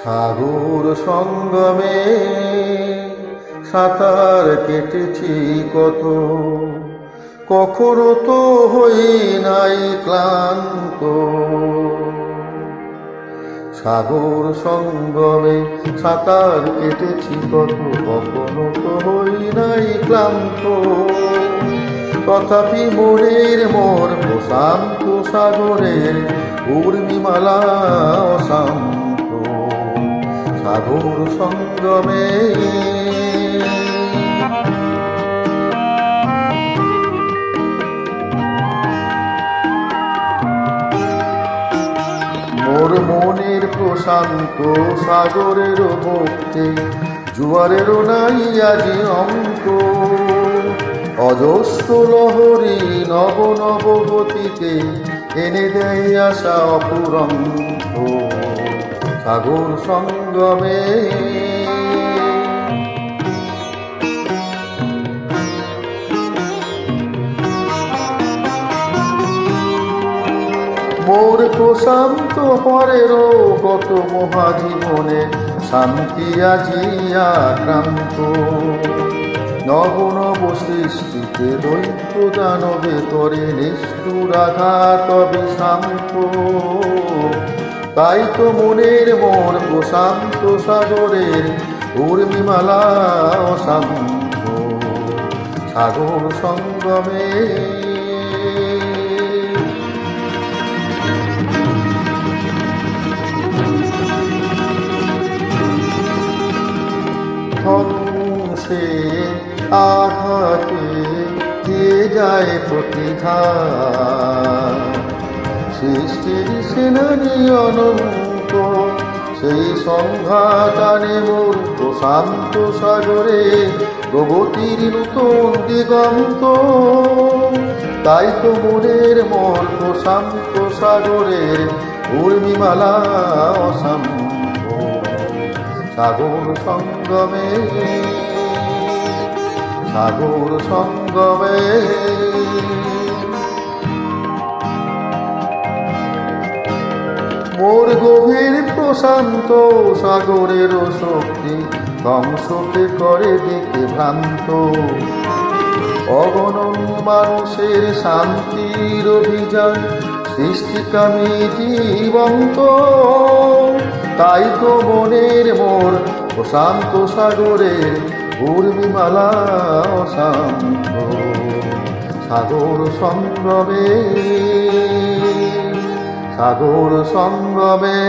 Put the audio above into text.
সাগর সঙ্গমে সাঁতার কেটেছি কত, কখনো তো হই নাই ক্লান্ত। সাগর সঙ্গমে সাঁতার কেটেছি কত, কখনো তো হই নাই ক্লান্ত। তথাপি মনের মোর প্রশান্ত সাগরের উর্মিমালা অশান্ত। সাগর সঙ্গমে মোর মনের প্রশান্ত সাগরের মুক্তি, জুয়ারেরও নাই আজি অঙ্ক। অজস্র লহরী নব নব গতিতে এনে দেয় আশা অপুরন্ত। সাগর সঙ্গমে মোর প্রশান্ত পরেরও কত মহাজীবনে শান্তি আজি আক্রান্ত। নব নব সৃষ্টিতে দৈত্য দানবে করে নিষ্ঠুর আঘাত বিষান্ত। তাই তো মনের মোর প্রশান্ত সাগরের উর্মিমালা অশান্ত। সাগর সঙ্গমে ধ্বংসে আঘাতে দিয়ে যায় প্রতিঘাত। সৃষ্টির সেনানি অনন্ত, সেই সংঘাত আনে মোর প্রশান্ত সাগরে প্রগতির নূতন দিগন্ত। তাই তো মনের মোর প্রশান্ত সাগরের উর্মিমালা অশান্ত। সাগর সঙ্গমে সাগর সঙ্গমে মোর গভীর প্রশান্ত সাগরের শক্তি ধ্বংসকে করে দিকে ভ্রান্ত। অগণন মানুষের শান্তির অভিযান সৃষ্টিকামী জীবন্ত। তাই তো মনের মোর প্রশান্ত সাগরের উর্মিমালা অশান্ত। সাগর সঙ্গমে সাগর সঙ্গমে।